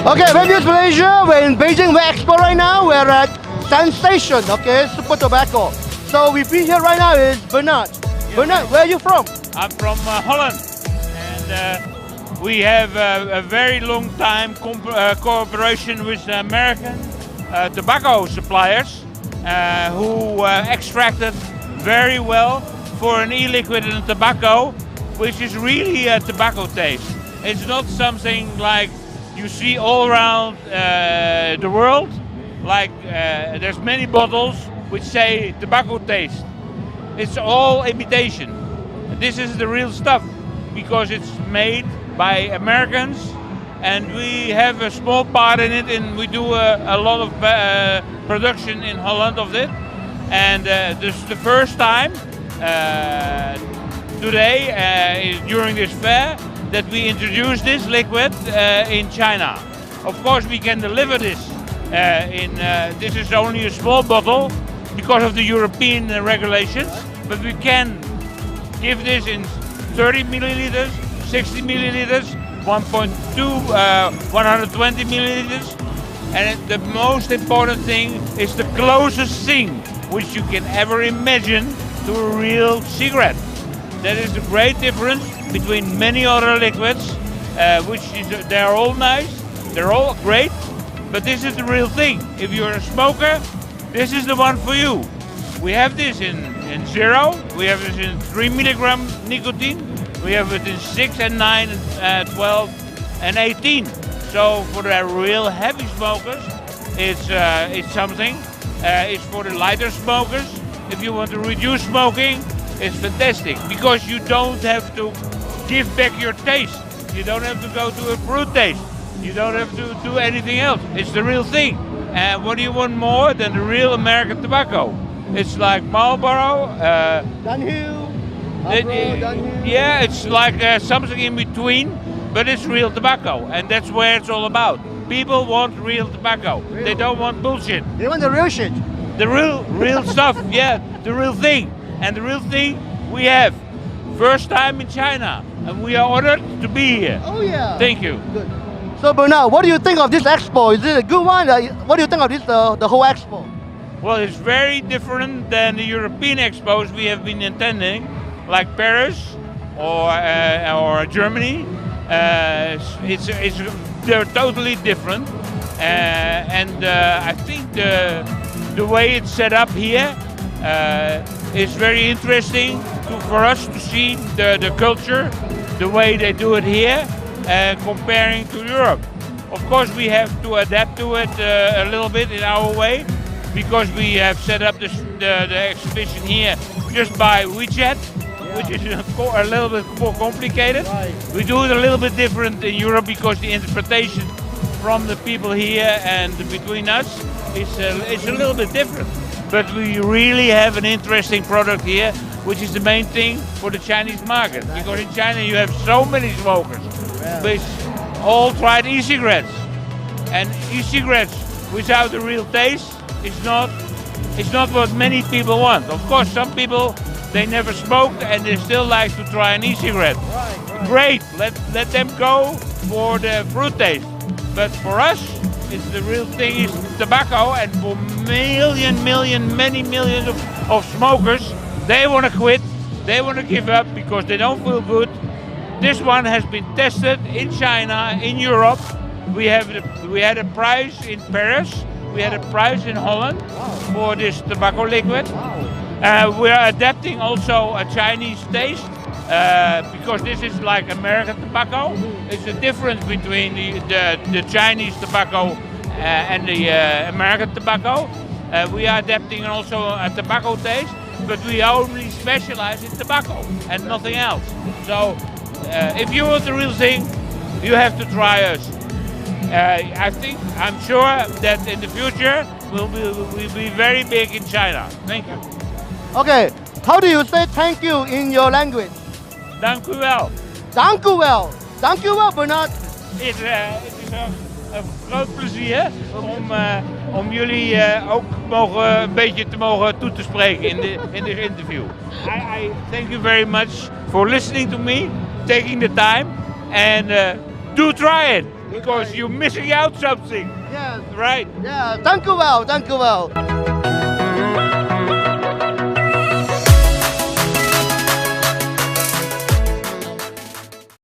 Okay, Vape Malaysia, we're in Beijing Vape Expo right now. We're at Zensations, okay, super tobacco. So we've been here right now is Bernard. Bernard, where are you from? I'm from Holland, and we have a very long time cooperation with American tobacco suppliers who extracted very well for an e-liquid and tobacco, which is really a tobacco taste. It's not something like you see all around the world, like there's many bottles which say tobacco taste. It's all imitation. This is the real stuff because it's made by Americans and we have a small part in it, and we do a lot of production in Holland of it. And this is the first time today during this fair that we introduce this liquid in China. Of course we can deliver this this is only a small bottle because of the European regulations, but we can give this in 30 milliliters, 60 milliliters, 120 milliliters. And the most important thing is the closest thing which you can ever imagine to a real cigarette. That is the great difference between many other liquids, they're all nice, they're all great, but this is the real thing. If you're a smoker, this is the one for you. We have this in 0, we have this in 3 milligram nicotine, we have it in 6 and 9 and 12 and 18. So for the real heavy smokers, it's something. It's for the lighter smokers. If you want to reduce smoking, it's fantastic because you don't have to give back your taste. You don't have to go to a fruit taste. You don't have to do anything else. It's the real thing. And what do you want more than the real American tobacco? It's like Marlboro. Dunhill. Yeah, it's like something in between, but it's real tobacco, and that's where it's all about. People want real tobacco. Real. They don't want bullshit. They want the real shit. The real stuff, yeah, the real thing. And the real thing we have. First time in China, and we are honored to be here. Oh yeah. Thank you. Good. So Bernard, what do you think of this expo? Is it a good one? What do you think of this, the whole expo? Well, it's very different than the European expos we have been attending, like Paris or Germany. They're totally different, and I think the way it's set up here is very interesting for us to see the culture, the way they do it here, comparing to Europe. Of course, we have to adapt to it a little bit in our way, because we have set up the exhibition here just by WeChat, which is a little bit more complicated. Right. We do it a little bit different in Europe because the interpretation from the people here and between us is a little bit different. But we really have an interesting product here, which is the main thing for the Chinese market. Because in China you have so many smokers, which all tried e-cigarettes. And e-cigarettes without a real taste is not what many people want. Of course, some people, they never smoked and they still like to try an e-cigarette. Right. Great, let them go for the fruit taste. But for us, it's the real thing is tobacco, and for many millions of smokers, they want to quit, they want to give up because they don't feel good. This one has been tested in China, in Europe. We had a prize in Paris. We had a prize in Holland for this tobacco liquid. We are adapting also a Chinese taste because this is like American tobacco. It's a difference between the Chinese tobacco and the American tobacco. We are adapting also a tobacco taste, but we only specialize in tobacco and nothing else. So if you want the real thing, you have to try us. I'm sure that in the future we'll be very big in China. Thank you. Okay, how do you say thank you in your language? Dank u wel. Dank u wel. Dank u wel, Bernard. Het is een groot plezier om jullie ook een beetje te mogen toe te spreken in this interview. I thank you very much for listening to me, taking the time, and do try it. because you're missing out something. Yes. Right. Yeah, dank u wel, dank u wel.